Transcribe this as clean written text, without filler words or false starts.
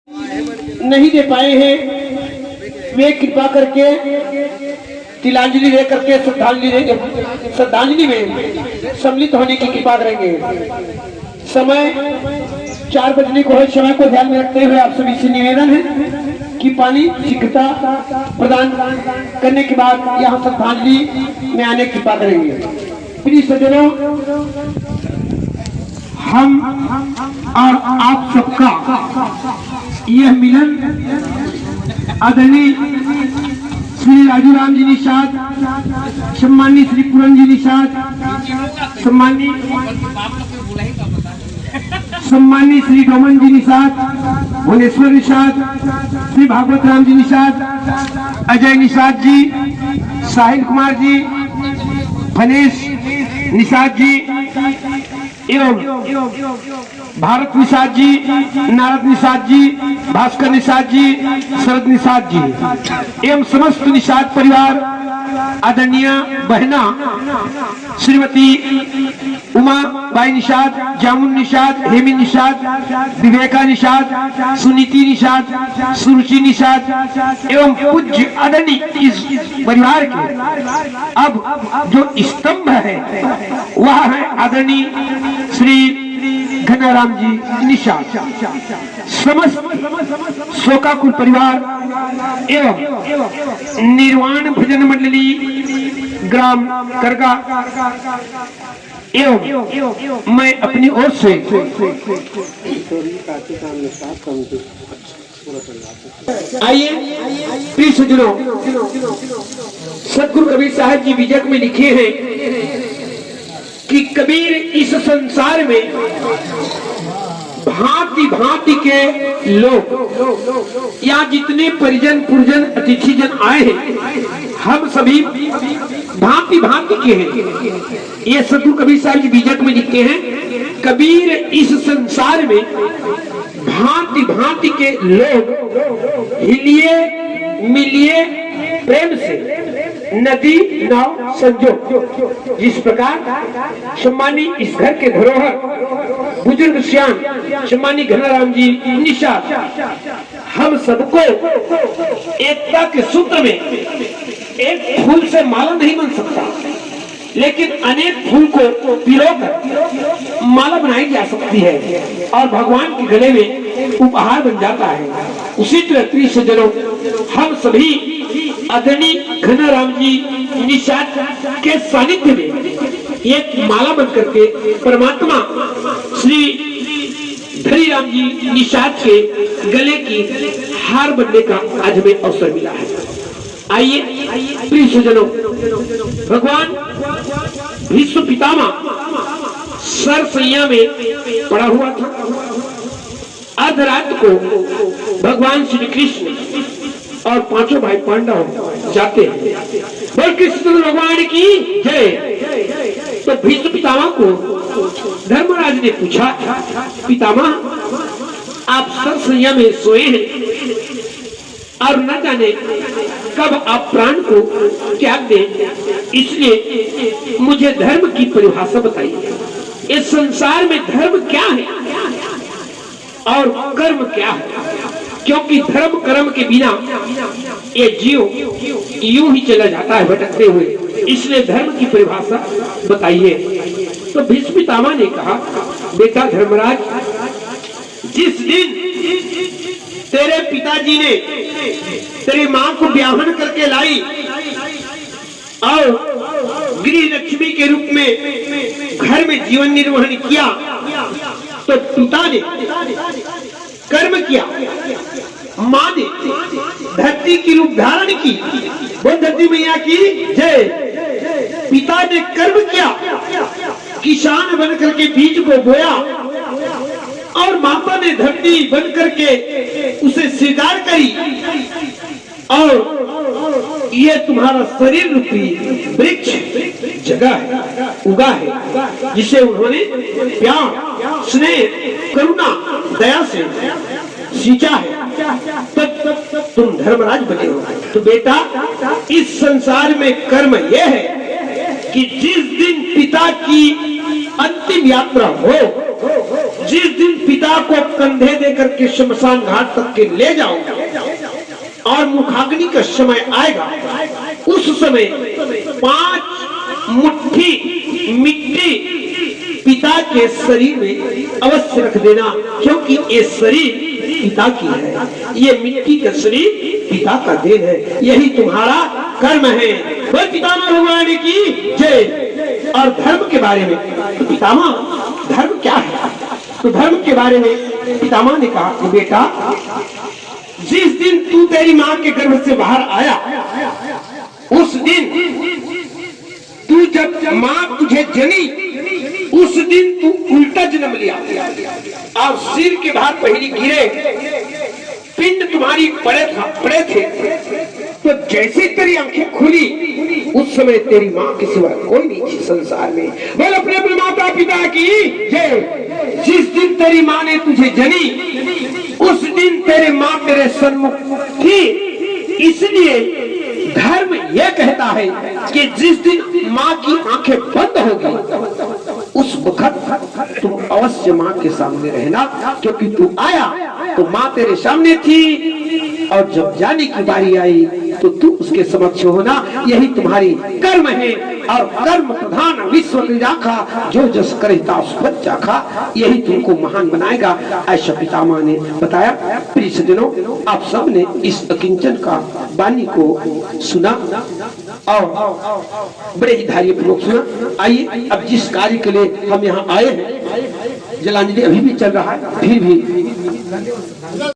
नहीं दे पाए हैं, वे कृपा करके तिलांजलि दे करके श्रद्धांजलि में सम्मिलित होने की कृपा करेंगे। समय 4 बजने को है। समय को ध्यान में रखते हुए आप सभी से निवेदन है कि पानी शीघ्रता प्रदान करने के बाद यहाँ श्रद्धांजलि में आने की कृपा करेंगे। प्रिय सज्जनों, हम और आप सबका यह मिलन आदरणीय श्री राजू राम जी निषाद, सम्मानीय श्री पूरन जी निषाद, सम्मानीय श्री डोमन जी निषाद, भुवनेश्वर निषाद, श्री भागवत राम जी निषाद, अजय निषाद जी, साहिल कुमार जी, फनेश निषाद जी एवं भारत निषाद जी, नारद निषाद जी, भास्कर निषाद जी, शरद निषाद जी एवं समस्त निषाद परिवार, आदरणीय बहना श्रीमती उमा बाई निषाद, जामुन निषाद, हेमी निषाद, विवेका निषाद, सुनीति निषाद, सुरुचि निषाद एवं पूज्य आदरणीय इस परिवार के अब जो स्तंभ है वह है आदरणीय श्री घनाराम जी निषाद, समस्त शोकाकुल परिवार एवं निर्वाण भजन मंडली ग्राम करगा एवं मैं अपनी ओर से आइए प्रिय सज्जनों, सदगुरु कबीर साहब जी विजय में लिखे हैं कि कबीर इस संसार में भांति भांति के लोग या जितने परिजन पुरजन अतिथि जन आए हैं हम सभी भांति भांति के हैं। ये सदगुरु कबीर साहब जी बीजक में लिखते हैं कबीर इस संसार में भांति भांति के लोग हिलिए मिलिए प्रेम से नदी नाव संजो। जिस प्रकार सम्मानी इस घर के धरोहर बुजुर्ग श्याम सम्मानी घनाराम जी निषाद हम सबको एकता के सूत्र में एक फूल से माला नहीं बन सकता, लेकिन अनेक फूल को पिरोकर माला बनाई जा सकती है और भगवान के गले में उपहार बन जाता है। उसी तरह प्रिय सज्जनों, हम सभी आदरणीय घनाराम जी निषाद के सानिध्य में एक माला बन करके परमात्मा श्री धनीराम जी निषाद के गले की हार बनने का आज हमें अवसर मिला है। आइए प्रिय सज्जनों, भगवान विश्व पितामह सरसैया में पड़ा हुआ था। अर्धरात को भगवान श्री कृष्ण और 5 भाई पांडव जाते हैं। बोल कृष्ण भगवान की जय। तो भीष्म पितामह को धर्मराज ने पूछा, पितामह आप सरसैया में सोए हैं और न जाने कब आप प्राण को त्याग दें, इसलिए मुझे धर्म की परिभाषा बताइए। इस संसार में धर्म क्या है और कर्म क्या है, क्योंकि धर्म कर्म के बिना ये जीव यूं ही चला जाता है भटकते हुए, इसलिए धर्म की परिभाषा बताइए। तो भीष्म पितामह ने कहा, बेटा धर्मराज, जिस दिन तेरे पिताजी ने तेरी मां को ब्याहन करके लाई और गृह लक्ष्मी के रूप में घर में जीवन निर्वहन किया, तो पिता ने कर्म किया, मां ने धरती की रूप धारण की। वो धरती मैया की जय। पिता ने कर्म किया, किसान बन करके बीज को बोया और माता ने धरती बन करके उसे स्वीकार करी और ये तुम्हारा शरीर रूपी वृक्ष जगह है, उगा है, जिसे उन्होंने प्यार स्नेह करुणा दया से सींचा है, तब तुम धर्मराज बने हो। तो बेटा, इस संसार में कर्म यह है कि जिस दिन पिता की अंतिम यात्रा हो, जिस दिन पिता को कंधे देकर के शमशान घाट तक के ले जाओगे और मुखाग्नि का समय आएगा, उस समय 5 मुट्ठी मिट्टी पिता के शरीर में अवश्य रख देना, क्योंकि ये शरीर पिता की है, ये मिट्टी का शरीर पिता का देन है, यही तुम्हारा कर्म है। वह पितामह भगवान की जय। और धर्म के बारे में पितामह धर्म क्या है, तो धर्म के बारे में पितामह ने कहा कि बेटा, जिस दिन तू तेरी माँ के गर्भ से बाहर आया, उस दिन तू जब माँ तुझे जनी, उस दिन तू उल्टा जन्म लिया और सिर के भार पहली गिरे, पिंड तुम्हारी पड़े थे, तो जैसे तेरी आंखें खुली, उस समय तेरी माँ के सिवा कोई नहीं थी संसार में। बोल अपने अपने माता पिता की जय। जिस दिन तेरी माँ ने तुझे जनी, उस दिन तेरे माँ तेरे सन्मुख थी, इसलिए धर्म यह कहता है कि जिस दिन माँ की आंखें बंद होगी, उस वक्त तुम अवश्य माँ के सामने रहना, क्योंकि तू आया तो माँ तेरे सामने थी, और जब जाने की बारी आई तो तू उसके समक्ष होना, यही तुम्हारी कर्म है। और कर्म प्रधान विश्व राखा, जो जस करता सुपत चाखा, यही तुमको महान बनाएगा, ऐसा पितामह ने बताया। प्रिय सज्जनों, आप सब ने इस अकिंचन का वाणी को सुना और बड़े ही धैर्यपूर्वक सुना। आइए, अब जिस कार्य के लिए हम यहाँ आए हैं, जलांजलि अभी भी चल रहा है, फिर भी